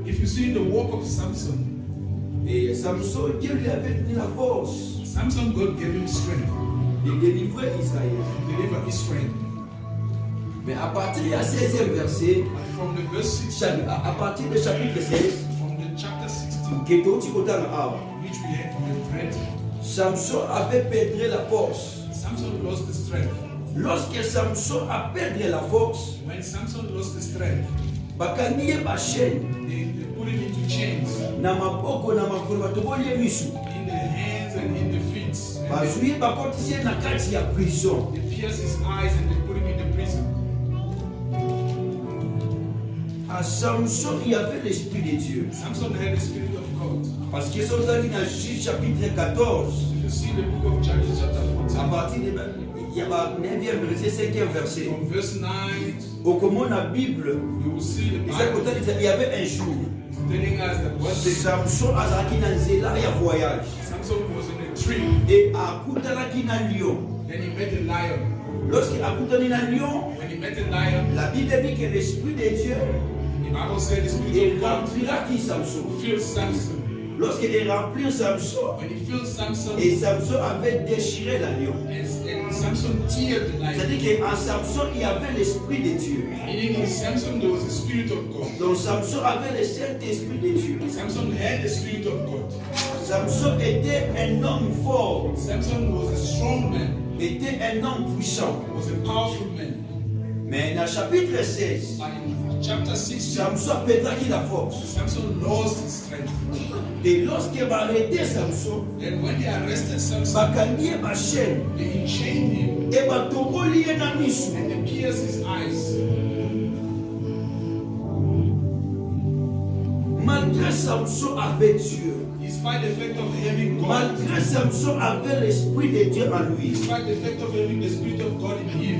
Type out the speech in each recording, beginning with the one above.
If you see the walk of Samson, et Samson, Dieu lui avait donné la force Samson, God gave him strength de délivrer Israël. to deliver Israel. Mais à partir du 16e verset, But from the verse 16, à partir du chapitre 16, from the chapter 16, qui est au-dessus de l'arbre, which we had read, Samson avait perdu la force. Samson lost the strength. Lorsque Samson a perdu la force, When Samson lost the strength, bakangiye basheni they put him into chains na maboko na makolo batobolie misu in the hands and in the feet. And bazwi bakotisie na kati ya prison. they pierced his eyes and they put him in the prison. À Samson, il y avait l'esprit de Dieu. Samson had the spirit of God. Parce que si on a dans Juge chapitre 14, If you see the book of Judges chapter à 14, partir de il y a 9e verset, 5e verset, from verse 9, au comment la Bible, you will see the et ça, Bible il y avait un jour, telling us that one day Samson azalaki na nzela ya voyage Samson was in a tree et akutanaki na lion. and he met a lion. Lorsqu'il akutani na lion, When he met a lion, la Bible dit que l'esprit de Dieu the Bible said the spirit of God remplira qui Samson. filled Samson. Lorsqu'il remplit Samson, When he filled Samson, et Samson avait déchiré la lion. and Samson teared the lion. C'est-à-dire qu'en Samson, il y avait l'esprit de Dieu. Meaning in Samson there was the spirit of God. Donc Samson avait le Saint-Esprit de Dieu. Samson had the spirit of God. Samson était un homme fort, Samson was a strong man, était un homme puissant. was a powerful man. Mais dans le chapitre 16, But in chapter 16, Samson perdit la force. Samson lost his strength. Et lorsqu'il va arrêter Samson, Then when they arrested Samson, bakangiye ma chaîne they enchained him et batoboli ye na misu. and they pierced his eyes. Malgré Samson avait Dieu, Despite the fact of having God, malgré Samson avait l'esprit de Dieu en lui, despite the fact of having the spirit of God in him,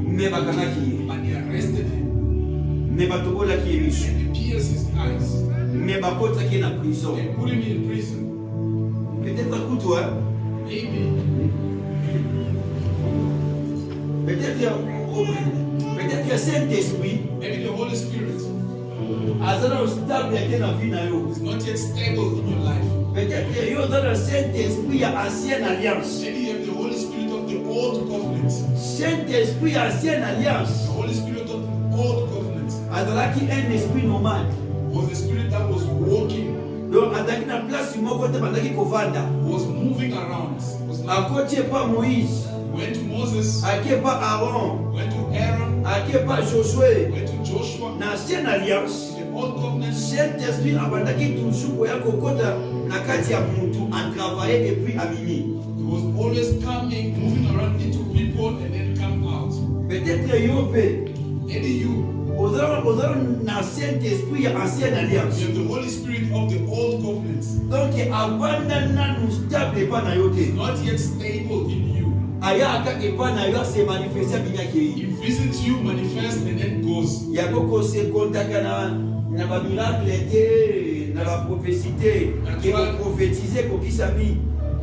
mais bakangaki ye, and they arrested him mais batobolaki ye misu, and they pierced his eyes mais bakotaki ye na prison. and put him in prison. Peut-être que toi, Maybe, peut-être que Saint-Esprit maybe the Holy Spirit azala stable yake na vie na yo. is not yet stable in your life. Peut-être que yo dans le Saint-Esprit ya ancienne alliance. Maybe you have the Holy Spirit of the old covenant. Saint-Esprit ya ancienne alliance. The Holy Spirit of the old covenant Azalaki un esprit normal. was the spirit that was walking, Donc azalaki na place moko te bandaki kovanda. was moving around, was not, Akoti pa Moïse, went to Moses, ake pa Aaron, went to Aaron, ake pa Josué. went to Joshua. Na ancienne alliance, In the old covenant, Saint-Esprit abandaki toujours koya kokota na kati ya mutu en travailler depuis amini. he was always coming, moving around into people and then come out. Peut-être yo pe Maybe you ozala na Saint-Esprit ya ancienne alliance. have the Holy Spirit of the old covenant. Donc avanda nanu stable epa na yo te. Not yet stable in you. Ayaka epa na yo se manifester binyaki He yi. visits you, manifests, and then goes. Ya koko se kontaka na ba miracle te, na ba prophétie te, ke ko prophétiser ko kisami.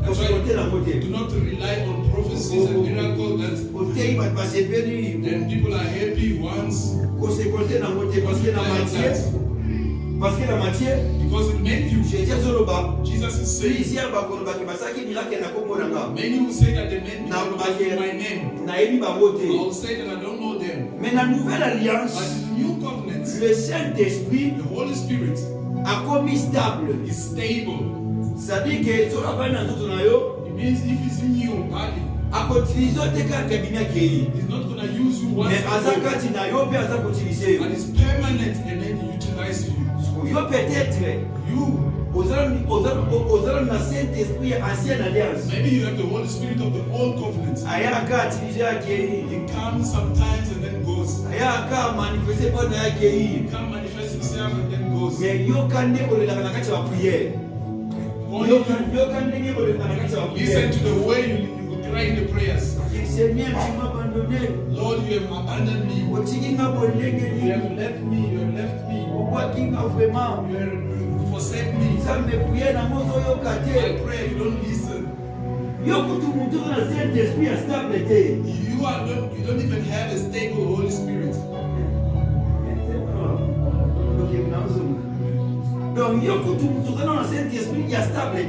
Ko se kote na mote. Do not rely on prophecies and miracles that Otei ba ba se peri. then people are happy once. Ko se kote na mote parce que na Matthieu, parce que na Matthieu, Because in Matthew, Jésus zoloba. Jesus is saying, Plusieurs bakoloba ke basaki miracle na kombo na nga. many will say that the men Na know baye my name. na yebi bango I te. will say that I don't know them. Mais la nouvelle But alliance, in the new covenant, le Saint-Esprit the Holy Spirit a commis stable. is stable. C'est-à-dire que soki avandi na nzoto na yo, It means if it's in your body, akotilize yo te kaka binia kei. he's not going to use you once Mais aza and kati na yo mpe aza kotilize yo. it's permanent and then he utilizes you. Yo peut-être You, ozala na Saint-Esprit ya ancienne alliance. maybe you have the Holy Spirit of the old covenant. Ayaka atilize ya kei. He comes sometimes and then goes. Ayaka manifeste mpona ya kei. He can manifest himself and then goes. Mais yo kande olelaka na kati ya bapriere. Only Yo you kande ndenge olelaka na kati ya listen bapriere. to the way you cry in the prayers. Seigneur, tu m'as abandonné. Lord, you have abandoned me. Otikinga bolenge You ni. have left me. You have left me. Okwakinga vraiment. You have forsaken me. Nzambe priere na moto oyoka I te. pray you don't listen. Yo kutu mutu na Saint-Esprit ya stable te. You don't even have a stable Holy Spirit. Donc, yo, quand tu es dans le Saint-Esprit, il y a stable.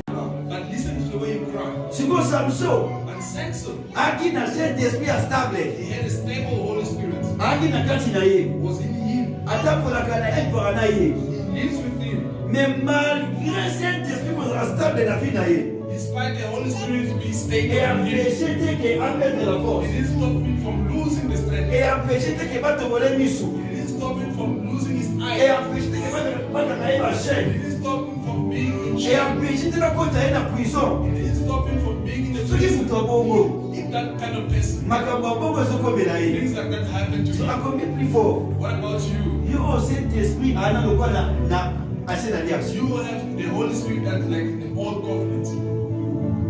But listen to the way you cry. C'est comme Samson. But Samson, Aki na Saint-Esprit a stable. he had a stable Holy Spirit. Aki na kati na ye. Was in him. Ata polaka na ye parana ye. He lives within. Mais malgré Saint-Esprit kozala stable na vie na ye. Despite the Holy Spirit being stable Et in him, empêcher te que appelle de la force. it didn't stop him from losing the strength. Et empêcher te que bato bole misu. It didn't stop him from losing his Et eyes. empêcher te que bato na ye ma It chaîne. didn't stop him from being in Et chains. empêcher te que kota ye na prison. It didn't stop him from being in the Soki prison. mutu abongo. If that kind of person, Makambo abongo ezokomela ye. things like that happen to So you, akomi plus fort. what about you? Yo Saint-Esprit ana lokola na ase na liaso. You will have the Holy Spirit that's like the old covenant.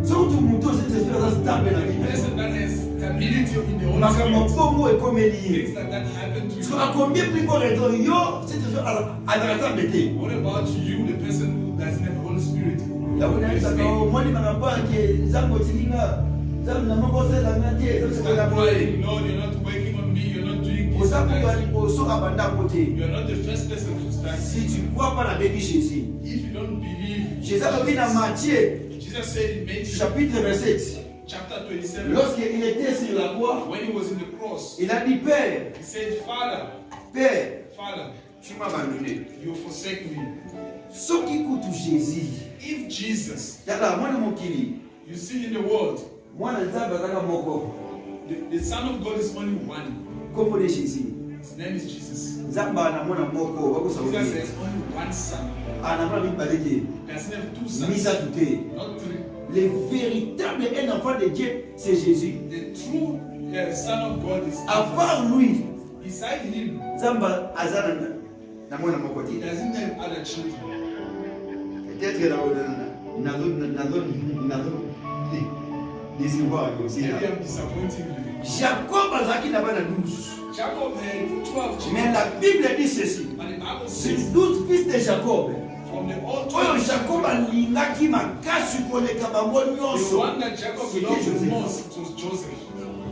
So tu mutu Saint-Esprit aza stable na The vie na ye. person that has stability in the Holy Makambo Spirit, abongo ekomeli ye. things like that happen to So you. akomi plus fort raison yo Saint-Esprit azalaka mbete. What about you, the person who doesn't have the Holy Spirit? Yango nayebisaka omoni makambo ake nzambe otilinga nzambe na moko osalanga te Start ezosekola boye. crying, Lord, you're not working on me, you're not doing this Oza and kutu ya that. liboso abandako te. You're not the first person to start. Si tu crois pas na béni Jésus. If you don't believe, Jésus alobi na Matthieu Jesus said in Matthew chapitre 27. chapter 27, Lorsqu'il était sur la croix, when he was in the cross, il a dit Père, he said, Father, Père, tu m'as abandonné. you forsake me. Soki kutu Jésus. If Jesus, Yala mwana mokili. you see in the world, Mwana nzambe azaka moko. the Son of God is only one. Kombo de Jésus. His name is Jesus. Nzambe ana mwana moko bakosa Jesus koki. has only one son. Ana mwana mibale te. He doesn't have two sons, Misa tuté. not three. Le véritable un enfant de Dieu, c'est Jésus. The true Son of God is À Jesus. part lui, Beside him, Nzambe azana na mwana moko he te. doesn't have other children. Peut-être que décevoir aussi. Maybe I'm disappointing you. Jacob azaki na bana 12. Jacob had 12 children. Mais la Bible dit ceci. But the Bible Sur says 12 fils de Jacob, from the old oyo 12 Jacob children, alingaki makasi koleka bango the nyonso. one that Jacob C'était loved the Joseph. most was Joseph.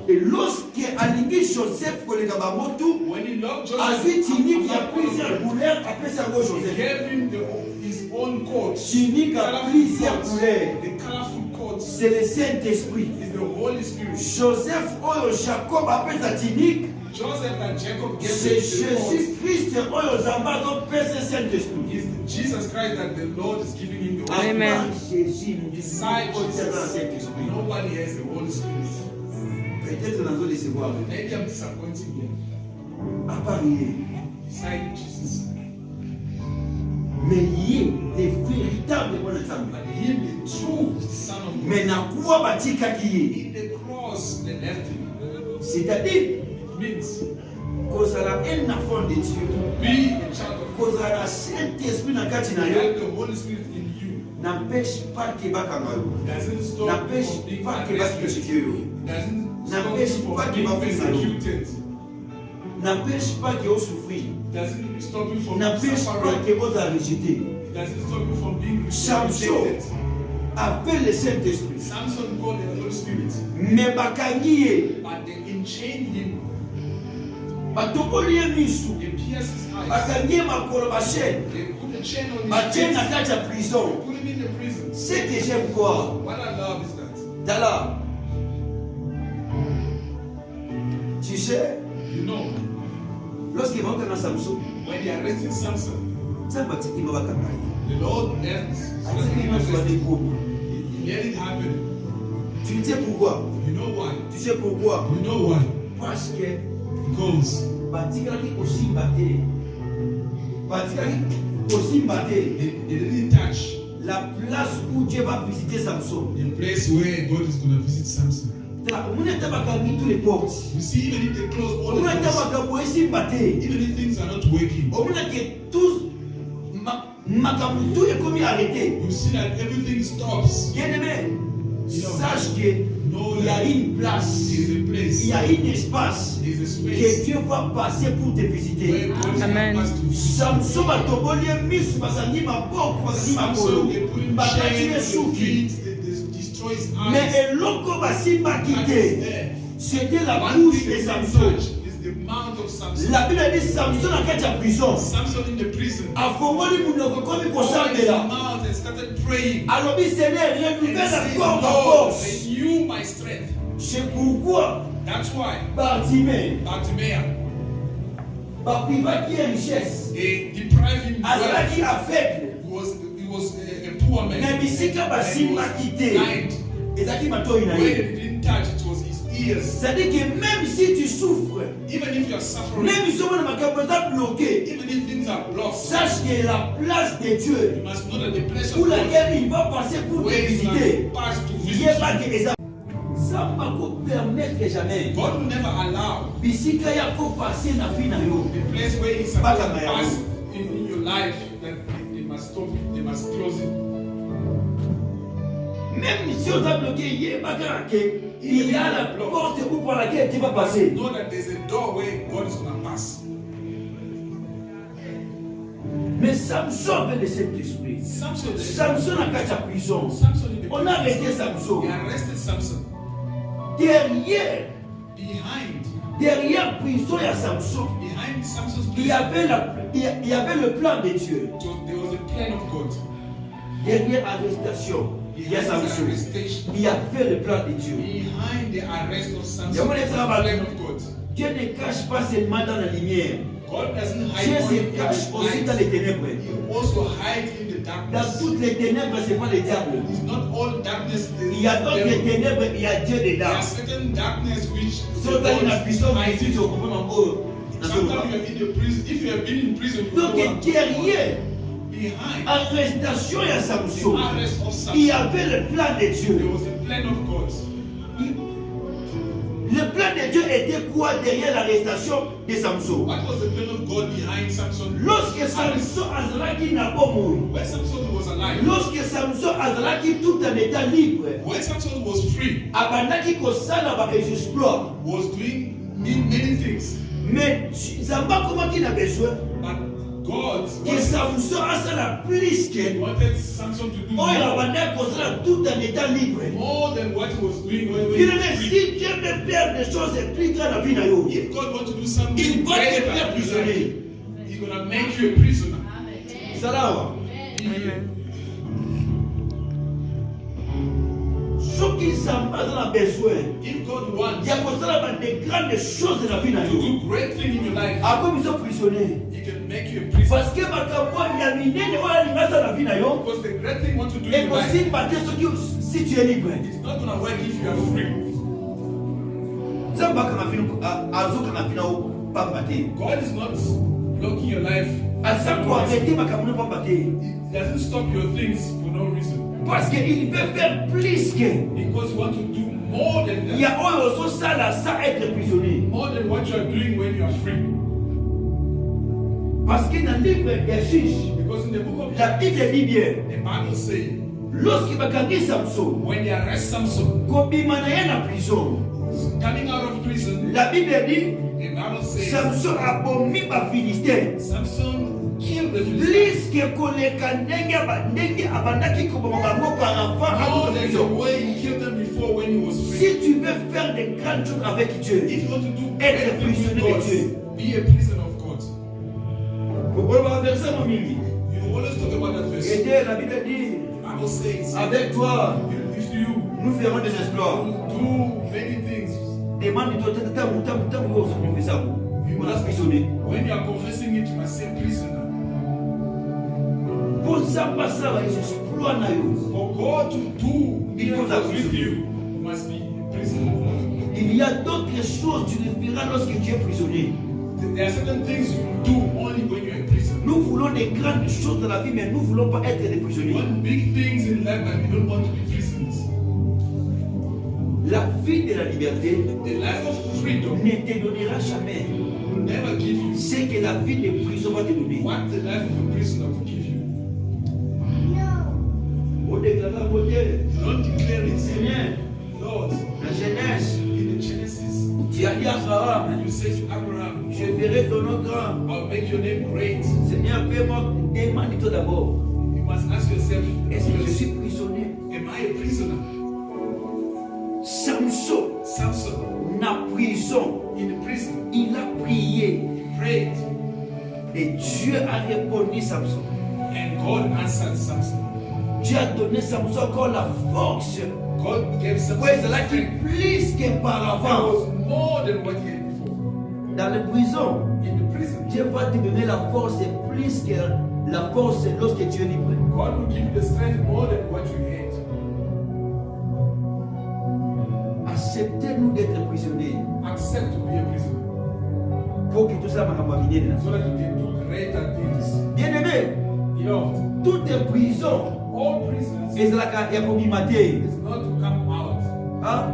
Et lorsque alingi Joseph koleka bango tout, When he loved azwi Joseph, tunique ya plusieurs couleurs apesa yango he Joseph. gave him his own coat. Tunique à plusieurs couleurs. The colorful coat C'est le Saint-Esprit. is the Holy Spirit. Joseph oyo Jacob apesa tunique, Joseph that Jacob gave c'est him the coat Jésus-Christ oyo Nzambe azopesa Saint-Esprit. is Jesus Christ that the Lord is giving him the Holy Spirit. Amen. Avant Jésus, nous Beside disons Jesus, Saint-Esprit. nobody has the Holy Spirit. Peut-être nous allons décevoir. Maybe I'm disappointing you. À part lui. Beside Jesus. Mais il est le véritable bon ensemble. But him, the true Son of God. Mais na quoi batikaki ye? In the cross, they left him. C'est-à-dire, It means kozala un enfant de Dieu. be a child of God. Kozala Saint-Esprit na kati na You yo. have the Holy Spirit in you. N'empêche pas que bakanga yo. Doesn't stop N'empêche you from being pas que arrested. bakritiquer yo. Doesn't stop N'empêche you pas from que being bafisa yo. persecuted. N'empêche pas que osouffrir. Doesn't stop you from N'empêche pas suffering. que osa rejeter. Doesn't stop you from being Samson rejected. appelle le Saint-Esprit. Samson called the Holy Spirit, Mais bakangi ye. but they enchained him. Batokoli ye misu. They pierced his eyes. Bakangi ye makolo bashene. They put a chain on his Batie na face. kati ya prison. Put him in the prison. Ce que j'aime quoi? What I love is that, Tala. Tu sais, you know, lorsqu'il va dans Samson, when they arrested Samson, ça va dire qu'il va bakangi. the Lord left. So that Il he va se arrested. battre pour. He let it happen. Tu sais pourquoi? You know why? Tu sais pourquoi? You know why? Parce que Because batikaki kosimba te. Batikaki kosimba te. they didn't touch La place où Dieu va visiter Samson. the place where God is going to visit Samson. On est bakangi tous les portes. You see, even if they close all On the est doors, bakango esimba te. even if things are not working, On a que tous makambo tout est commis arrêté. you see that everything stops. Bien aimé, sache que Know il y a that une place, there is a place, il y a un espace there is a que space Dieu va passer pour te where visiter. God is Amen. going to pass to. Samson batoboli misu bazangi maboko bazangi makolo Samson, they put him bakati chains, they esuki. feet, they destroy his Mais eyes. eloko basimbaki What te, is there? c'était la One bouche thing de they Samson. touch is the mouth of Samson. La Bible dit Samson a kati ya prison. Samson in the prison. Afongoli munoko komi Opened his kosambela. mouth and started praying. Alobi Seigneur, And he renouvelle said, encore ma Lord, force. renew my strength. C'est pourquoi That's why Bartimée, Bartimaeus, bapivaki ya richesse, they deprived him of wealth. azalaki aveugle. He was a poor man. Na bisika And he basimbaki was te. blind. Ezalaki matoi na Where ye. they didn't touch, it was his ears. C'est-à-dire que même si tu souffres, Even if you are suffering, même si on a makambo eza bloqué, even if things are blocked, sache que la place de you Dieu must know that the place pour of God, laquelle il va passer pour te where he's visiter, going to pass to il visit est pas you, que eza. Ça va pas permettre jamais. God will never allow Bisika ya ko passer na vie na yo. the place where he's supposed to Baka na pass yango. in your life that they must stop, they must close it. Même si on t'a bloqué, il y a la porte par laquelle tu vas passer. Know that there's a door where God is going to pass. Mais Samson avait le Saint-Esprit. Samson, Samson a caché la prison. Samson in the On a arrêté Samson. They arrested Samson. Derrière, Behind prison, il y a Samson. behind Samson's Il y prison, avait le plan de Dieu. there was a plan of God. Derrière l'arrestation, il y a Behind the Samson. arrestation, Il y avait le plan de Dieu. behind the arrest of Samson, Il y a there was a plan of God. Dieu ne cache pas seulement dans la lumière. God doesn't Dieu hide se only cache in aussi the dans light. les ténèbres. He also hides in the Dans darkness. toutes les ténèbres, c'est pas le diable. It's not all darkness. Il y a d'autres ténèbres, il y a Dieu There dedans. are certain darkness which Si on t'a dit la prison, mais si hides. tu comprends en haut, Sometimes you have been in prison. If you have been in prison, you donc know what derrière behind arrestation, il y a the Samson. arrest of Il y Samson, avait le plan de there Dieu. was a plan of God. Le plan de Dieu était quoi derrière l'arrestation de Samson? What was the plan of God behind Samson? Lorsque Samson azalaki na bomoi, When Samson was alive, lorsque Samson azalaki tout en état libre, when Samson was free, abandaki kosala ba exploit. was doing many things, Mais Zamba komaki na besoin but God que Samson asala plus que wanted Samson to do oyo more, abandaki kosala tout en état libre. more than what he was doing when Il he was est free. si Dieu veut faire des choses plus grandes dans la vie na yo, If God wants to do something il va te greater faire in your prisonnier. life, He's gonna make you a prisoner. Salawa. Yeah. Soki Zamba azala besoin If God wants ya kosala ba de grandes choses dans la vie na to yo, do great things in your life, akomi so prisonnier. He can make you a prisoner. Parce que makambo ya minene oyo alingi asala na vie na yo, Because the great thing you want to do in your life, ekosimba te soki si tu es libre. it's not gonna work if you are free. Nzambe akanga bino azokanga bino pamba te. God is not blocking your life. Aza koarrete makambo no pamba te. He doesn't stop your things for no reason. Parce qu'il veut faire plus que. Because you want to do more than Il y that. a oyo ozosala sans être prisonnier. More than what you are doing when you are free. Parce que dans le livre des juges, Because in the book of la Bible dit bien, the Bible says, lorsque bakangi Samson, when they arrest Samson, kobima na ye na prison, coming out of prison, la Bible dit, the Bible says Samson abomi bafilistin. Samson killed the Philistines. Plus que koleka ndenge abandaki koboma bango par avant à More toute than the prison. way he killed them before when he was free. Si tu veux faire de grandes choses avec Dieu, If you want to do être great things with prisonnier de God, Dieu. be a prisoner of God. Koboma verset mo mingi. You always talk about that verse. Et la Bible dit, The Bible says, avec toi, if you nous ferons des exploits. do many things, Demande-toi, tangu usikonfesse ça. On a prisonnier. when you are confessing it, you must say prisoner. Pour ça, ça va les exploits na yo. For God to do miracles with you, you must be a prisoner. Il y a d'autres choses que tu ne feras lorsque tu es prisonnier. There are certain things you do only when you're a prisoner. Nous voulons des grandes choses dans la vie, mais nous ne voulons pas être des We prisonniers. want big things in life, but we don't want to be prisoners. La vie de la liberté The life of freedom ne te donnera jamais will never give you ce que la vie de prison va te donner. what the life of a prisoner will give you. On déclare la beauté. You don't declare it. Seigneur, Lord, la jeunesse, in the Genesis, tu as dit à Abraham, you say to Abraham, je ferai ton nom grand. I'll make your name great. Seigneur, fais-moi, demande-toi d'abord, You must ask yourself, est-ce que je suis prisonnier? am I a prisoner? Samson, Samson, na prison, in the prison, il a prié prié. He prayed, Et Dieu a répondu Samson. and God answered Samson. Dieu a donné Samson encore la force. God gave Samson Ouais, c'est là qui strength. plus That qu'auparavant. was more than what he had before. Dans la prison, In the prison, Dieu va te donner la force et plus que la force lorsque tu es libre. God will give you the strength more than what you had. Acceptez-nous d'être prisonniers Accept to be a prisoner pour que tout ça m'a bien. so that you can do greater things. Bien-aimé, Beloved, toute prison all prisons est là qu'il y a pour mater. is not to come out. Ah,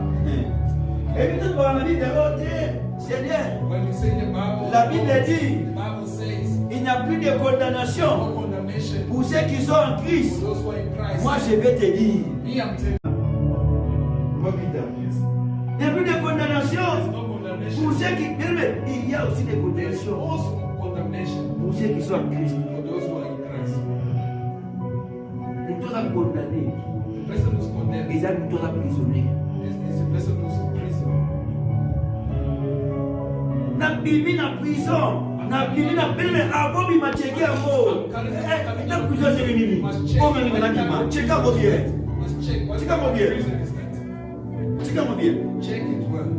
et puis tout la Bible Seigneur, When you say in the Bible, La Bible dit, the Bible says, il n'y a plus de condamnation no condemnation pour ceux qui sont en for Christ. those who are in Christ. Moi, je vais te dire, Me, I'm telling yes. Il n'y a plus de you, there's condamnation no pour condemnation. ceux qui. Bien-aimé, il y a aussi des There's condamnations also condemnation pour ceux qui sont en Christ. for those who are in Christ. Nous tous sommes condamnés. The person who's condemned Et ça, nous tous sommes prisonniers. is the person who's in prison. Na bibi na prison. Na bibi na bien-aimé, avant de m'acheter un mot. Ta prison, c'est l'ennemi. Comment il m'a dit, check out what you had. Must check what Check out what you prison had. is that. Check out what you had. Check it well.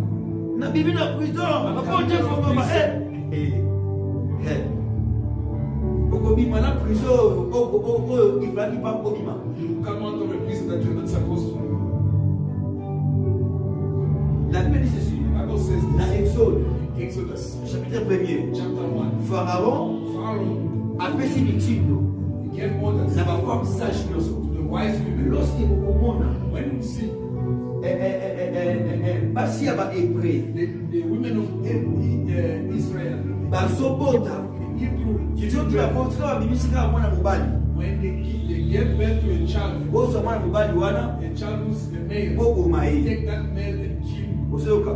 Na bibi na prison. Papa, Dieu, faut que okobima na prison ifaki pa kobima. You come out of a prison that you're not supposed to. La Bible dit ceci. The Bible says Dans this Exode, in Exodus chapitre 1er, chapter 1. Pharaon Pharaoh, a fait mitindo he gave orders na to bafemme sage nyonso. the wise women. Lorsque bokomona When you see basi ya bahébreu the women of Israel, bazobota the Hebrew soki babotika babimisika mwana mobali when they gave birth to a child, bozwa mwana mobali wana a child who's a male, boboma ye take that male and kill him. ozoyoka.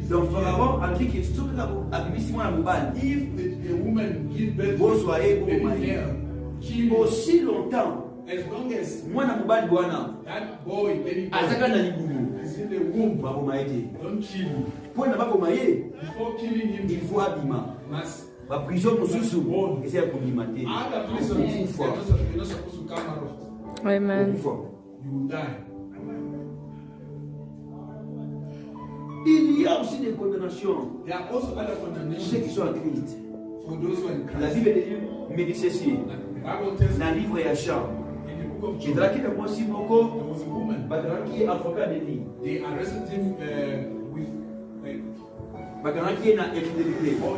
Donc Pharaon a dit que soki abimisi mwana mobali If a woman gives birth to bozwa ye a baby boboma ye male, kill him. aussi longtemps As long as mwana mobali wana that boy, baby azaka boy, na libumu is in the womb, baboma ye te. don't kill him. Mpo na baboma ye Before killing him, il faut abima must baprison mosusu eza ya kobima te. other prisons you're not supposed to come out of. Amen. Okufa. You will die. Il y a aussi des condamnations There are also other pour ceux condemnations qui sont en Christ. for those who are in La Christ. Bible me dit ceci Like the Bible tells na livre ya Jean. in the book of John, ezalaki na mwasi moko there was a woman. bakanaki ye avocat de vie, They arrested him with, bakanaki ye na infidélité. or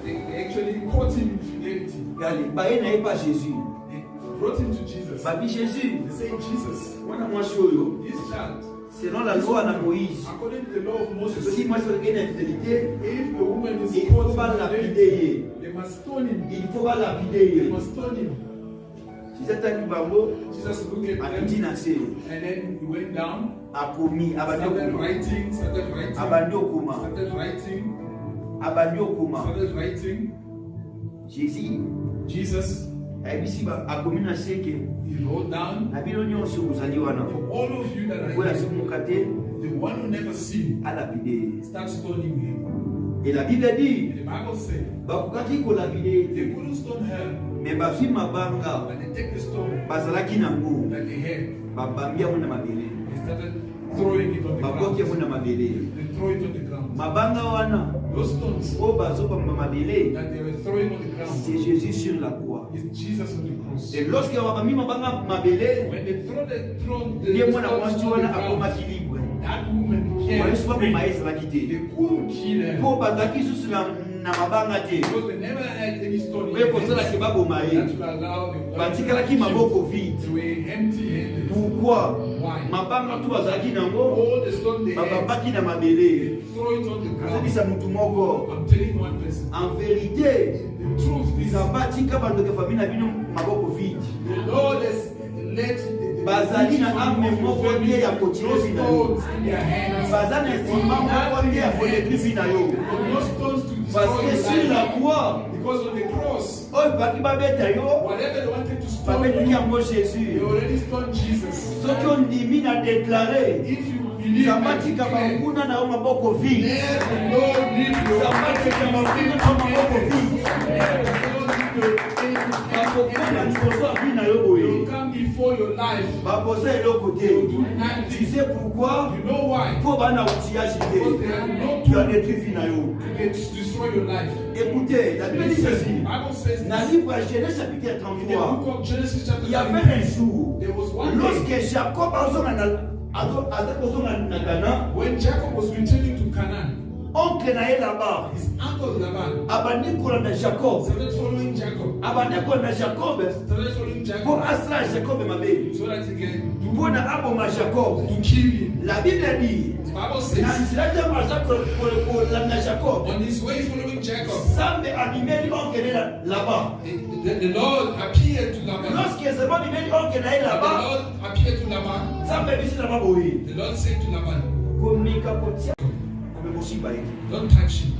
they actually caught him in fidelity. Gali baye na ye pa Jésus, They brought him to Jesus. babi Jésus They say, Jesus, mwana mwasi oyo this child, selon la loi na Moïse, according to the law of Moses, soki mwasi oke na infidélité if a woman is il faut caught in balapide fidelity, ye, they must stone him. il faut balapide They ye. must stone him. Jésus ataki bango Jesus looked at akiti them na se and then he went down, akomi abandi started okoma writing, abandi okoma started writing, abandi okoma. started writing. Jésus Jesus, ayebisi akomi na seke he wrote down, na bino nyonso bozali wana for all of you that are oyo here, asomoka te the one who never sinned, alapide. start stoning him. Et la Bible dit And the Bible said, bakokaki kolapide they couldn't stone her, me bafi mabanga but they take the stone bazalaki nango that they had, babambi yango na mabele they started throwing it on the bakoki yango ground. na mabele. They throw it on the ground. Mabanga wana Those stones oyo bazobamba mabele that they were throwing on the ground c'est Jésus sur la croix. is Jesus on the cross. Et lorsque babambi mabanga mabele When they throw the throne, ye mwana stones mwasi on the wana ground, akomaki libre. that woman became Mwasi free. bakoma ezalaki They te couldn't kill her mpo bazalaki susu na mabanga te because they never had any stone in oyo their kosalaki hands baboma that ye would allow them batikalaki maboko vide. They were empty-handed. Pourquoi Why? mabanga tu bazalaki nango All the stone they had, babambaki na mabele. throw it on the ground. azobisa mutu moko I'm telling one person, en vérité the truth is, nzambe atika bandoke famille na bino maboko vide. the Lord has let Bazali na ame moko te ya kotia those bina yo. stones in their hands. baza na estima moko te ya koleki bina yo. No stones to Parce destroy que your sur la life. croix Because on the cross, oyo baki babeta yo whatever they wanted to stone babetaki you, yango they Jésus. already stoned Jesus. soki ondimi na déclare If believe Zamatika banguna na maboko vi. let the Lord lead you. Zamatika banguna na maboko vi. Let the Lord lead you. Bakokana liboso vi na yo boye. You come before your life. Bakosa eloko te. Tu sais pourquoi? You know why? Po bana outillage Because te. they have no Tu as tool détruit vi na yo. to destroy your life. Écoutez, la Bible dit ceci. Bible says Dans le this. livre de Genèse chapitre In the 33, book of Genesis chapter il y avait 33, un jour, there was one day lorsque Jacob a Ghana, when Jacob was returning to Canaan. oncle na ye là-bas, His uncle Laban abandi kolanda Jacob, started following Jacob. abandi kolanda Jacob, Started following pour Jacob asra Jacob mabe, so that he can pour na aboma Jacob. to kill him. La Bible dit, The Bible na says nzela marcha kolanda Jacob, on his way following Jacob, Sambe abimeli oncle là-bas. the Lord appeared to Laban. Lorsque Zeba abimeli oncle na ye The là-bas, Lord appeared to Laban. Sambe bisi là-bas boye. The Lord said to Laban, Komika kotia, komemoshiba yeki. don't touch him.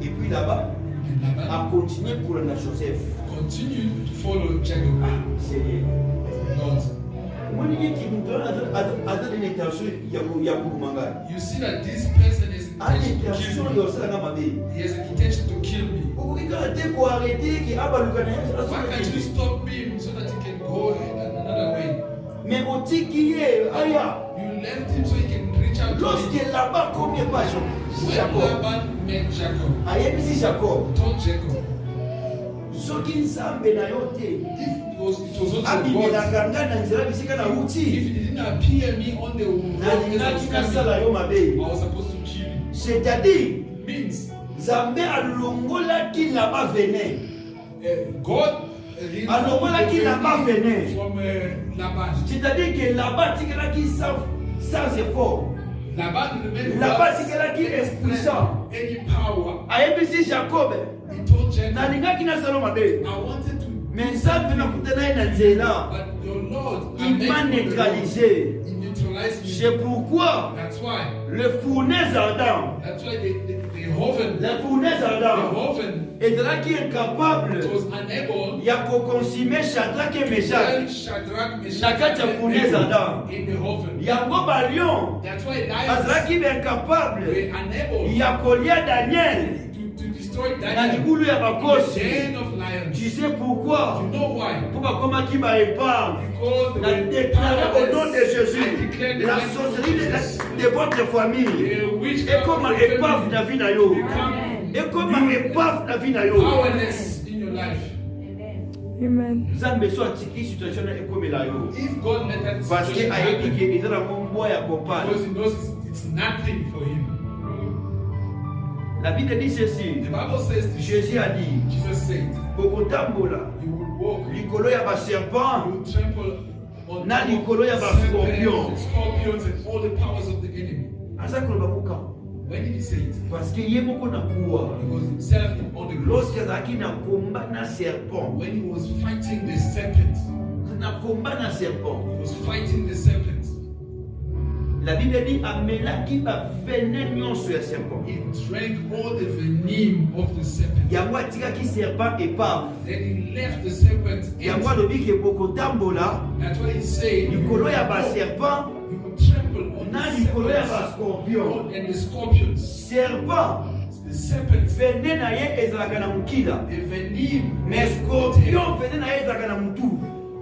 Et puis là-bas, And Laban a continué pour la Joseph. continued to follow Jacob. Ah, Seigneur. Lord, Moi, je dis qu'il nous donne une intention, il y a beaucoup de manga. you see that this person is Ah, intention to l'intention, kill il y a me. aussi la mabe. He has an intention to kill me. Pourquoi il a été pour arrêter qu'il a baluka Why can't you stop him so that he can go another way? mais au tiki aya. You left him so he can reach out to Lorsque him. là-bas, combien pas When Jacob. Laban met Jacob, Ayebisi Jacob. told Jacob, Soki nzambe na yo te. if it was also God, Abimelaka nga na nzela bisika na if uti. he didn't appear me on the road Na as I ningaki was coming, nasala yo I mabe. was supposed to kill you. C'est-à-dire, Means Nzambe alongolaki là-bas venin. God Alongolaki là-bas venin. from Laban. C'est-à-dire que là-bas tikelaki sans effort. Laban remained Là-bas without tikelaki impuissant. any power. Ayebisi Jacob. He told Jacob, Nalingaki nasala mabe. I wanted to, Mais nzambe nakutana ye na nzela. but your Lord, Il m'a neutralisé. He neutralized me. C'est pourquoi That's why. le fournaise ardent, That's why the oven, la fournaise the ardent, oven ezalaki incapable was unable ya koconsumer Shadrach et to Meshach Shadrach, Meshach, na kati ya and fournaise Abednego ardent. in the oven. Yango balion That's why lions bazalaki incapable were unable ya kolia Daniel to destroy na Daniel libulu ya in the bakosi. den of lions. Tu sais pourquoi? You know why? Pour bakomaki baépave. Because they Na were déclaré au nom de powerless. Jésus I declare the la name of sorcellerie Jesus. de votre famille. The witchcraft Et comme of your épave family na vie na yo. become Et comme épave na vie na yo. powerless in your life. Amen. Nzambe so atiki situation na ekomela yo. If God let that Parce que situation ayebi happen, ke ezala mombo ya kopana. because He knows it's nothing for Him. La Bible dit ceci. The Bible says this. Jésus a dit, Jesus said, bokotambola you will walk, likolo ya you baserpent will trample on na top likolo ya of bascorpion. serpents, scorpions, and all the powers of the enemy. aza koloba moka. When did He say it? Parce que ye moko na kuwa. Because Himself on the cross, Lorsque azalaki na komba na serpent. when He was fighting the serpent, Na komba na serpent. He was fighting the serpent. La Bible dit amelaki ba venin nyonso ya serpent. He drank all the venom of the serpent. Yango atikaki serpent épave. Then He left the serpent Yango empty. alobi ke bokotambola That's why He said, likolo ya baserpent you will trample on na the likolo ya serpents bascorpion. and the scorpions. Serpent The serpent, venin na ye ezalaka na mokila. the venom, Mais scorpion venin na ye ezalaka na mutu.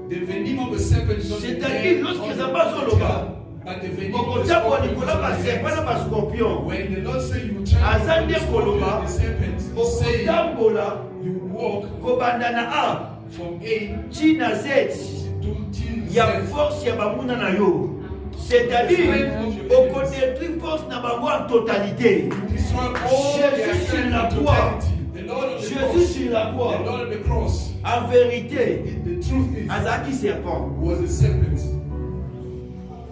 the venom of the serpent is on the C'est-à-dire, head, lorsque on the ça passe au loba, tail. But the venom of the bokotambola scorpion is likolo ya on the baserpent na head. bascorpion. When the Lord said you will trample Aza on the nde scorpion koloba, and the serpent, He said bokotambola you will walk kobanda na A from A ti na Z to till ya Z. force ya bamuna na yo. C'est-à-dire, okodétruire force na bango en totalité. Destroy all their Jésus sur strength la in croix. totality. The Lord on the Jésus cross. sur la The croix. Lord on the cross. En vérité, The truth is, azaki serpent. was a serpent.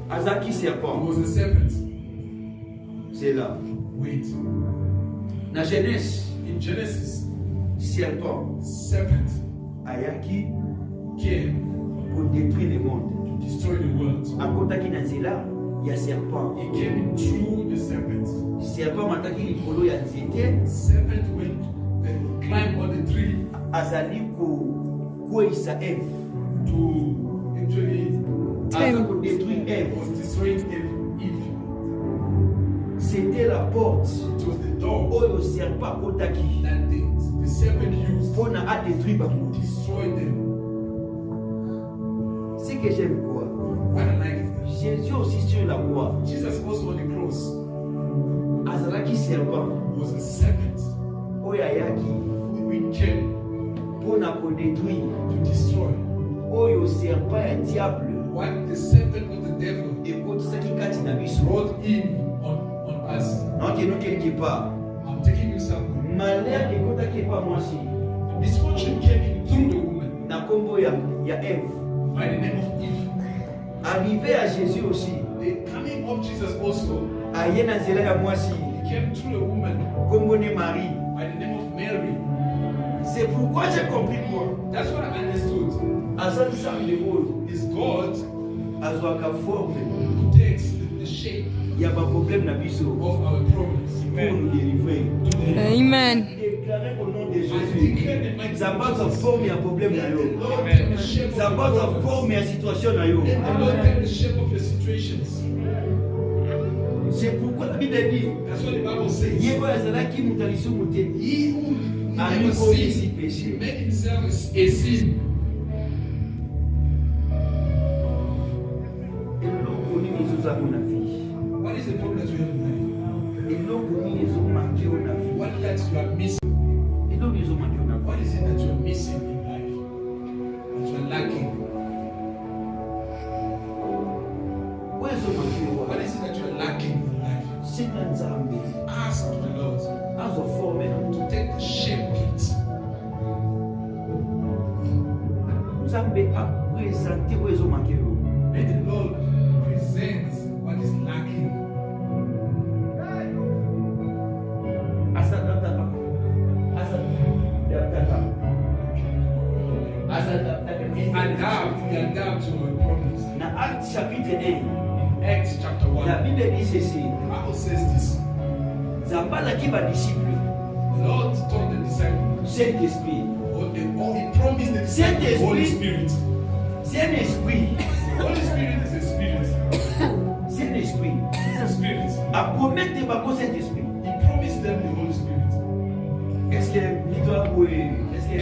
Azaki It serpent. was a serpent. C'est là. Wait. Na Genèse, In Genesis, serpent serpent ayaki came pour détruire le monde. to destroy the world. Akotaki na nzela ya serpent. He came through the serpent. Serpent mataki likolo ya nzete Serpent went climbed on the tree azali kokweyisa Eve. to actually Aza kodétruire Eve. was destroying Eve. C'était la porte. It was the door Oyo serpent kotaki. that the serpent used Pona a détruit bango. to destroy them. Ce que j'aime quoi? What I like is Jésus aussi sur la croix. that Jesus also on the cross Azalaki serpent. was a serpent Oyo ayaki. who came Pona ko détruire. to destroy. Oyo serpent ya diable. What the serpent of the devil ekotisaki kati na biso brought in on us. nakeno quelque part I'm taking you somewhere. malheur ekotaki epa mwasi Misfortune came in through the woman na nkombo ya Eve. by the name of Eve. Arrivé à Jésus aussi The coming of Jesus also, aye na nzela ya mwasi he came through a woman nkombo ne Marie. by the name of Mary. C'est pourquoi j'ai compris quoi That's what I understood. aza nzambe oyo Is God azwaka forme who takes the shape ya baproblème na biso of our problems. pour nous délivrer. Amen. Déclaré au nom de Jésus nzambe azwa forme ya problème na yo The Lord take the shape of nzambe your azwa problems. forme ya situation na yo. Let the Lord take the shape of your situations. C'est pourquoi la Bible dit That's what the Bible says. ye oyo azalaki moto ya lisumu te He who never amikomisi sinned péché. made himself a sin. eloko nini ezozango na vie What is the problem that you have in eloko nini ezomake yo na vie life? What that you are missing? eloko ezomake yo na What vie is it that you are missing in life? That you are lacking? oyo ezomake yo What is it that you are lacking in life? sena nzambe Ask the Lord azwa forme na to take the shape of it. nzambe apresente oyo ezomake yo Let the Lord present what is lacking. asadaptaka asadaptaka We adapt to our problems. na acte chapitre 1 In Acts chapter 1, la Bible dit ceci the Bible says this. nzambe alaki badisciple The Lord told the disciples, Saint Esprit He promised the disciples the Holy Spirit. Saint Esprit The Holy Spirit is a spirit. Saint Esprit It's a spirit. apromettre bango Saint Esprit. He promised them the Holy Spirit. Est-ce que l'histoire est-ce que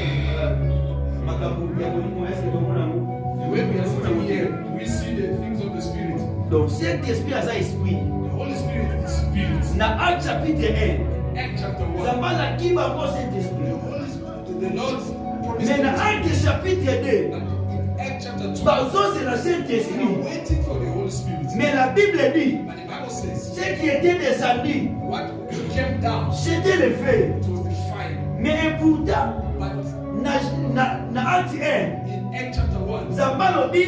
makambo ya molimo est-ce que tomona ngo The way we are sitting here, we see the things of the Spirit. donc Saint Esprit aza esprit The Holy Spirit is spirit. na Acte chapitre 1 Acts chapter 1. nzambe alaki bango Saint Esprit The Holy Spirit, the Lord promised mais na them. Acte chapitre 2 And in Acts chapter 2, bazozela Saint we are Esprit waiting for the Holy Spirit. mais la Bible dit But the Bible says, ce qui était descendu what came down, c'était le feu it was the fire. mais pourtant But na Acte 1 in Acts chapter 1, nzambe alobi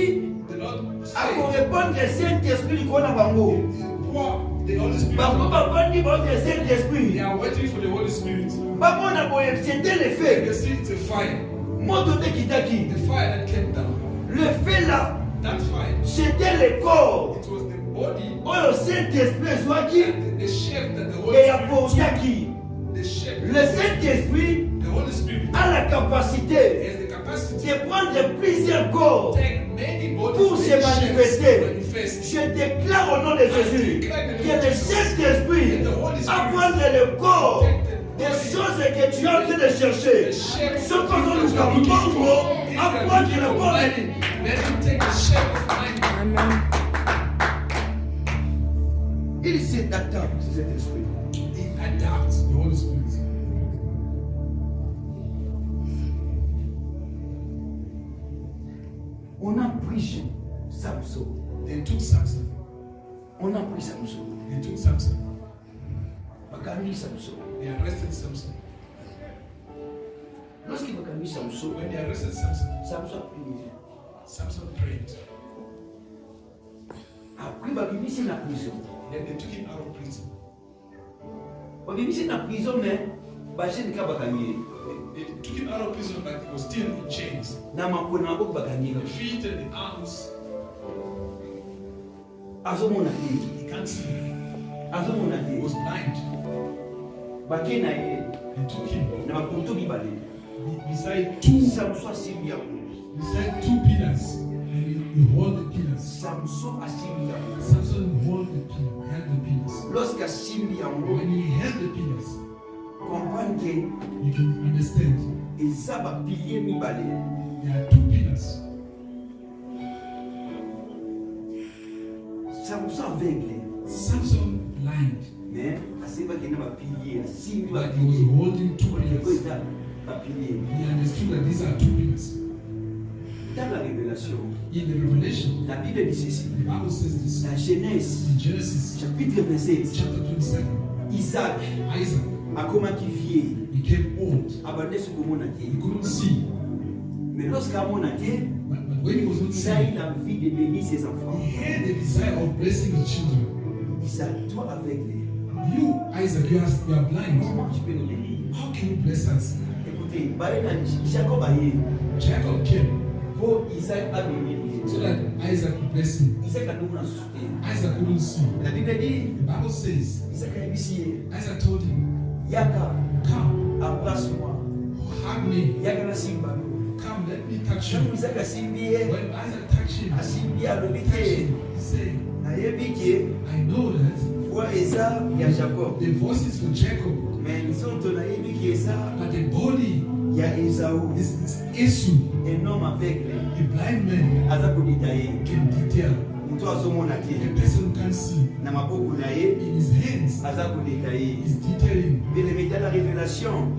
the Lord said, akorépondre Saint Esprit likolo na bango He poured the Holy Spirit. bango on them. bavandi baote Saint They Esprit are waiting for the Holy Spirit. bamona boye c'était le They feu see it's a fire. moto te kitaki The fire that came down. le feu là That fire, c'était le corps it was the body oyo Saint Esprit ezwaki and the shape that the Holy et Spirit apportaki the shape. le Saint Esprit The Holy Spirit a la capacité has the capacity de prendre plusieurs corps to take many bodies pour and se shapes to manifester. manifest. Je déclare au nom de Jésus que le Saint-Esprit a prendre le corps des choses que tu es en train de chercher. Ce que nous avons à prendre le corps de lui. Let him take the shape of mine. Amen. Il s'adapte à cet esprit. He adapts the Holy Spirit. On a pris Samson. They took Samson. On a pris Samson. They took Samson. Bakami Samson. They arrested Samson. Lorsqu'il bakami Samson, When they arrested Samson, Samson a prié. Samson prayed. Après, bakimi na prison. Then they took him out of prison. Bakimi na prison, mais bachine ka bakami. They took him out of prison, but he was still in chains. Na makona maboko bakami. The feet and the arms, Azomona te. he can't see. Azomona He te. was blind. Bake na ye. They took him Na bakuto mibale. beside two Samson asimbi yango. pillars. And he hold the pillars. Samson asimbi yango. Samson hold the pillars. He had the pillars. lorsqu'asimbi yango when he held the pillars, comprendre que you can understand eza bapilier mibale. there are two pillars. Samson aveugle Samson blind, mais asebaki na bapilier asimbi but he was holding two bapilier pillars. eza bapilier. He understood that these are two pillars. Dans la révélation, In the Revelation, la Bible dit ceci. the Bible says this. La Genèse, In Genesis chapitre 27, chapter 27, Isaac Isaac akomaki vieil, became old. abandaki komona te. He couldn't see. Mais lorsqu'amona te, But when he was not il a eu seeing, l'envie de bénir ses enfants. he had the desire of blessing his children. Isaac, toi aveugle, You, Isaac, you are blind. comment tu peux nous bénir? How can you bless us? Écoutez, Jacob a eu Jacob came pour Isaac a béni. so that Isaac could bless him. Isaac a nous souffert. Isaac couldn't see. La Bible dit, The Bible says, Isaac a dit, Isaac told him, Yaka, come, embrasse-moi. hug me, Yaka na simba. come, let me touch Quand you. Isaac a simbi, When Isaac touched him, asimbi a touched lobité. him, he said, Nayebi ke I know that voix eza ya Jacob. the voice is for Jacob, Mais nzoto nayebi ke eza but the body ya Esaú. is Esau. Un homme aveugle A blind man aza kodita ye. can detail. Moto azomona A te. person can see. Na maboko na ye In his hands aza kodita ye. is detailing. Bien-aimé, dans la révélation,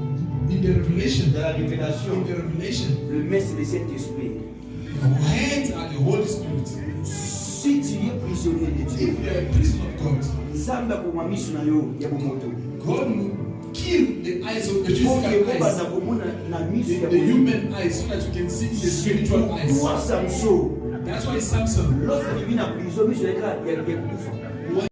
In the revelation, dans la révélation, in the revelation, le maître c'est le Saint-Esprit. your hands are the Holy Spirit. Si tu es prisonnier de Dieu, If you are a prisoner of God, nzambe akomamisa na yo ya bomoto. God will kill the eyes of the Po ke physical obaza eyes, komona na miso ya the bomoto. human eyes, so that you can see the spiritual eyes. Toi Samson, That's why Samson, lorsque tu vis na prison, miso ya kufa.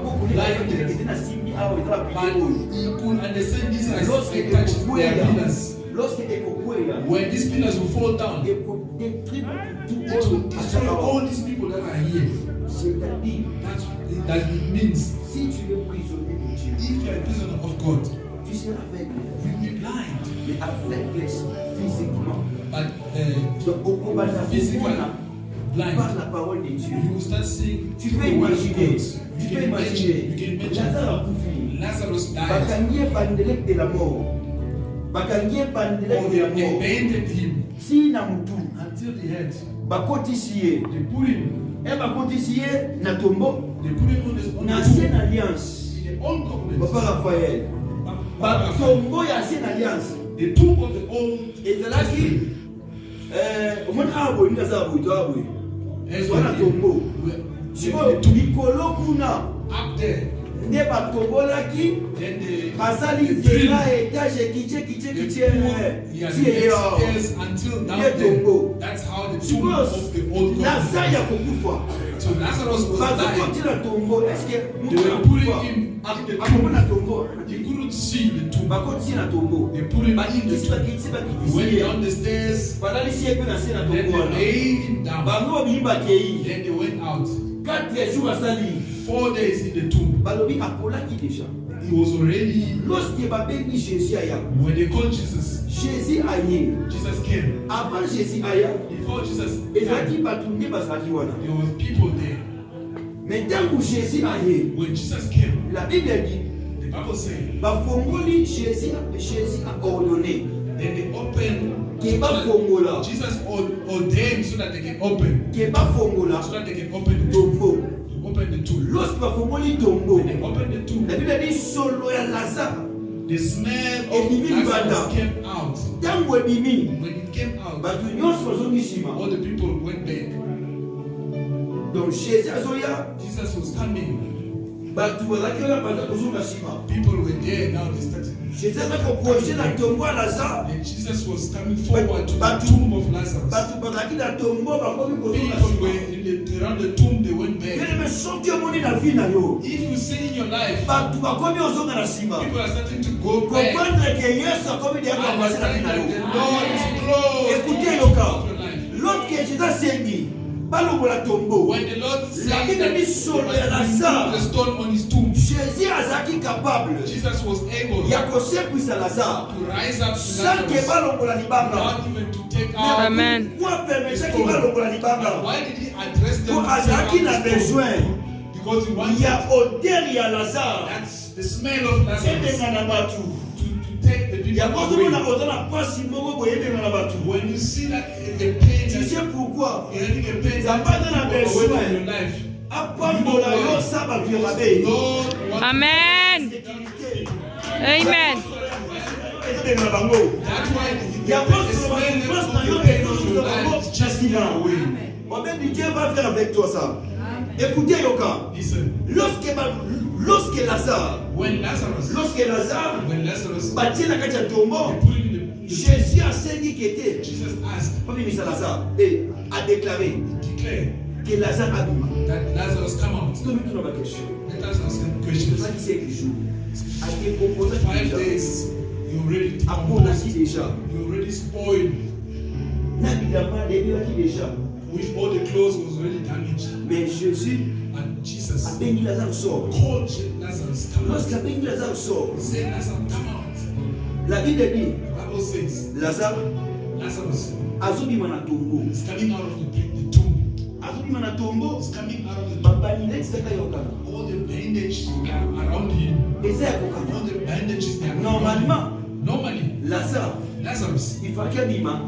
Ete na simbi awa eza but bapilier oyo. he could understand these eyes Lorsque and touch their ekokweya, pillars. lorsque ekokweya, When these pillars will fall down, ekodétruire tout it will oyo destroy azala all awa. these people that are here. C'est-à-dire, That it means si tu es prisonnier de Dieu, if you are a prisoner of God, tu seras aveugle, you'll be blind. mais aveugle physiquement. But Donc, au combat de la physically par blind, la parole de Dieu. you will start seeing Tu through peux the word of imaginer, God. tu You peux can imaginer, imagine Lazare a souffert. Lazarus died, Bakangie bandelek de la mort. Bakangie bandelek or de la they mort. abandoned him Si na mutu, until the head. bakotisi ye. They put him, Bakotisi ye na tombeau, they put him on na the ancienne tomb alliance. in the old covenant. Papa Raphaël. Tombeau ya ancienne alliance. The tomb of the old ezalaki omoni awa boye ndinga aza boye to awa boye ezwa na tombo sikoyo likolo kuna up there. nde batombolaki Then they basali nzela etage kiche ti eyo until down Ye there. tombo. That's how the tomb sikoyo of the old laza ya covenant. kokufa So Lazarus was dying. bazokotina tombo eske They were putting him at the akomona tomb. tombo He couldn't see the tomb. bakotisi na tombo They put him in the bakitisi tomb. bakitisi He bakitisi went ye down the stairs. balalisi ye mpe na se na Then tombo they wana laid him down. bango babimi bakei Then they went out. 4 jours asali 4 days in the tomb. balobi akolaki déjà He was already, lorsque babengi Jésus aya when they called Jesus, Jésus aye Jesus came. avant Jésus aya Before Jesus ezalaki came, bato nde bazalaki wana there were people there. mais ntango Jésus aye When Jesus came, la Bible dit the Bible said, bafongoli Jésus a ordonné then they opened, ke bafongola Jesus ordained so that they can open, ke bafongola so that they can open the tombo tomb. To open the tomb. lorsque bafongoli tombo When they opened the tomb, la Bible dit solo ya Lazare the smell Et of Bibi Lazarus Banda. came out. ntango ebimi When it came out, bato nyonso bazongi nsima all the people went back. donc Jésus azoya Jesus was coming. bato bazalaki wana baza kozonga nsima People were there. Now they started. Jésus aza koproje na tombo ya Lazare And Jesus was coming forward to the But- tomb of Lazarus. bato bazalaki na tombo bakomi kozonga People nsima were around the tomb. They went back. eleme soki omoni na vi na yo If you see in your life, bato bakomi ozonga na nsima people are starting to go back. comprendre ke yesu akomi deyaka pase na vi Understand na that the yo Lord is close écoutez to yoka your life. lorsque jésus asengi balongola tombo When the Lord La said Bible that dit he sur was le to Lazare. remove the stone on his tomb, jésus azalaki capable Jesus was able ya kosekwisa lazare to rise up to sanke Lazarus balongola libanga without even to take Mais out. Amen. pourquoi permetaki balongola But libanga why did he address them po to take azalaki na out the stone? besoin Because he Il wants y a odeur, il y a Lazare. that's the smell of Lazarus to take the Il y a people beaucoup de away. odeur la passe moko boye na batu. When you see that a pain, Tu sais pourquoi? you're having a pain Ça that va dans la takes people away besoin. from your life. Apambola yo saba tu mabe. Lord wants Amen. Sécurité. Amen. Et na bango. that's why Il y a the pas de smell place dans yo of et your life is chasing you away. On dit Dieu va faire avec toi ça. Écoutez Yoka. Listen, Lorsque Lazare when Lazarus bâtit la carte à tombeau, they put him in the Jésus a saigné qui était. Jesus asked, Pas bien ça Lazare et a déclaré declare que Lazare a bima. that Lazarus come out. C'est tout dans ma question. Let us ask him C'est questions. ça qui c'est que joue. A été composé 5 déjà. days, you already A bonaki composed, déjà. you already spoiled. Na bidama début déjà. With all the clothes was already damaged. Mais Jésus And a Jesus béni Lazare sort. called Lazarus, come out. Lorsqu'il a béni Lazare sort, Say, Lazarus, come out. la Bible dit The Bible says, Lazare Lazarus azobima na tombeau. is coming out of the tomb. Azobima na tombeau. He's coming out of the tomb. Babani saka yoka. All the bandages are around him. Eza ya kokanga. All the bandages they are around Normalement, him. Normally, Lazare, Lazarus, il fallait qu'il bima.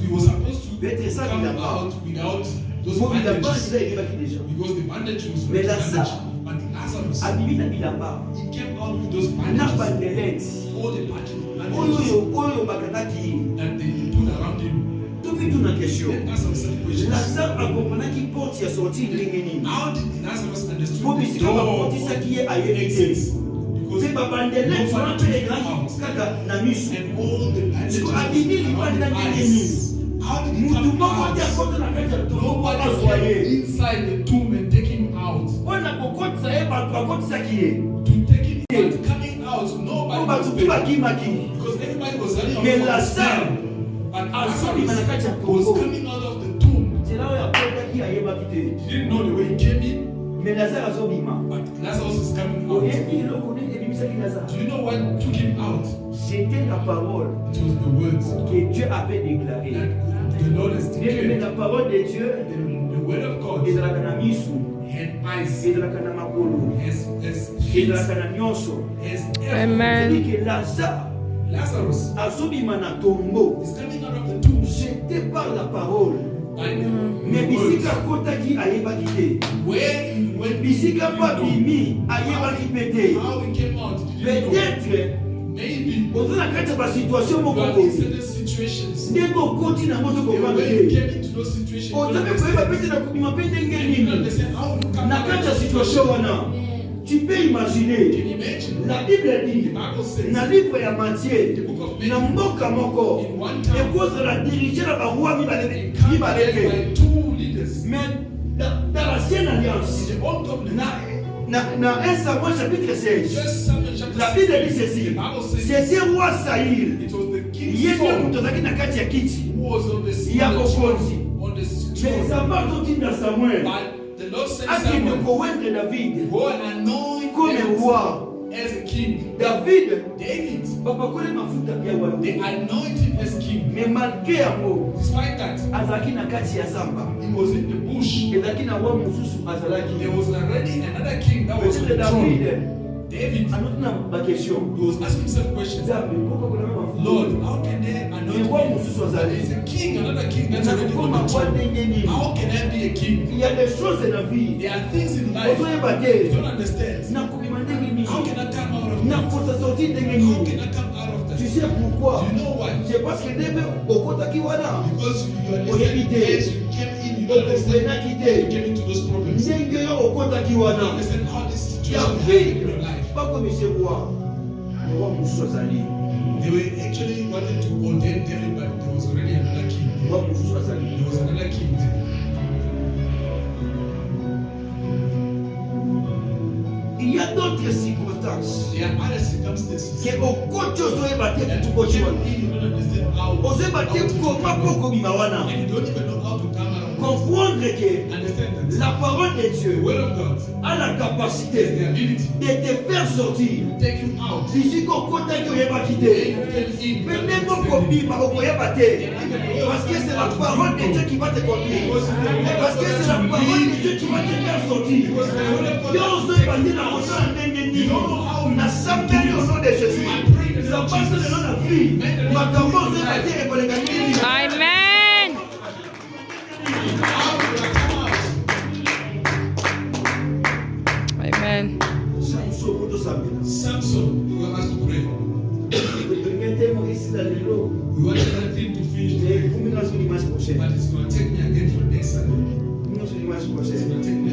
he was supposed to Peut-être ça come qu'il a pas. out without those Pour bilamba, bandages. il a été déjà. Because the bandage was Mais already Lazare, damaged. But Lazarus, abimi na bilamba. he came out with those Na bandages. bandelette. All the bandages Oyo bakangaki. that they put around him. Tomi tuna question. Let us answer the question. Lazare akompanaki porte ya sortie ndenge nini. How did Lazarus understand Po the bisika door bakotisaki ye ayebi te. exits? Because Mpe babandelette wana mpe elangi kaka na miso. and all the bandages Siko abimi around libanda the ndenge eyes. nini. How did he Mutu come moko te out? akota na kati ya tombo po azwa Nobody ye. came inside the tomb and take him out. Mpona kokotisa ye bato bakotisaki ye. To take him out, coming out, Po nobody bato was tu there. bakimaki. Because everybody was running Mais away from the Lazare, smell. But azobima na kati ya Lazarus was tombo. coming out of the tomb. nzela oyo akotaki ayebaki te. He didn't know the way he came in, Mais Lazare azobima. but Lazarus is coming out. Oyebi eloko nini ebimisaki Lazare? Do you know what took him out? C'était la parole It was the words que Dieu avait déclarée. that the Lord has Mais declared. la parole de Dieu The word of God ezalaka na miso, had eyes, ezalaka na makolo, has feet, ezalaka na nyonso. has Amen. C'est que Lazare Lazarus azobima na tombo. is coming out of the tomb. C'était par la parole. By the Mais bisika words. akotaki ayebaki te. Where he went, Bisika he pa didn't bimi ayebaki pe know. te. How he came out, he didn't know. Peut-être Maybe oza na kati ya basituation you moko are in boye. certain situations. Ndenge okoti nango The tokokanga way you te. came into those situations, you don't Ozabe koyeba understand. pete na kobima mpe ndenge And you don't nini. understand how you come Na out kati ya of that situation wana, tu peux imaginer. Can you imagine? La Bible The dit Bible says na livre ya Matthieu the book of na Matthew, mboka moko in one town, ekozala dirige na baroi mibale commanded te. by two leaders. Mais dans l'ancienne alliance, The old covenant. na 1 Samuel chapitre 16, Just Samuel chapter la Bible 16, dit ceci. the Bible says C'était roi Saïl. it was the king Ye nde Saul moto azalaki na kati ya kiti. who was on the Ya on the bokonzi. throne. On the Mais throne. Nzambe azotinda Samuel But the Lord said akende Samuel, kowendre David go and anoint comme David roi. as a king. David David, bapakoli mafuta ya they watu. anointed him as king. Mais malgré yango Despite that, azalaki na kati ya zamba. he was in the bush. Ezalaki na roi mosusu There azalaki. was already another king that was on Peut-être the throne. David David, anoti na baquestion. he was asking himself questions. Nzambe koko kuna mafuta. Lord, how can they anoint roi me? mosusu There azali. is a king, another king that's already on Nakokoma the kwa throne. ndenge nini? How can I be a king? Il y a des choses dans la vie. There are things in life Ozoyeba you te. don't understand. Nakobima ndenge nini? How can I come out of that? Nakosa sorti ndenge How nini? can I come out of that? Tu sais pourquoi? Do you know why? C'est parce que ndenge okotaki wana. Because you Oyebi understand te. as you came in, you don't understand. Okovenaki You te. came into those problems. You Ndenge yo okotaki don't wana. understand how this situation happened David in your life. bakomise roi. Roi mosusu azali. They were actually wanted to ordain David, but there was already another king. Roi mosusu azali. There was another king there. Il y a d'autres circonstances. There are other circumstances. ke okoti ozoyeba te And kutukoti even wana if you don't understand how, ozoyeba te koma mpo okobima wana and you don't even know how to come around, comprendre que understand that la parole de the Dieu word of God a la has the capacité ability de te faire sortir to take you out. d'ici kokotaki oyebaki te In me ndenge okobima okoyeba te parce que c'est la parole de Dieu qui va te conduire parce que c'est la parole de Dieu qui va te faire sortir yo ozoyeba te na kosala ndenge nini nasambeli au nom de Jésus ça passe le nom de la vie makambo ozoyeba te ekoleka nini Amen. Amen. Samson kotosambela Samson, you have to pray. olingi te moisila lelo We want that thing to finish today, ekumi nyonso dimanche but prochain it's going to take me again for next Sunday. nyonso dimanche It's prochain going to take me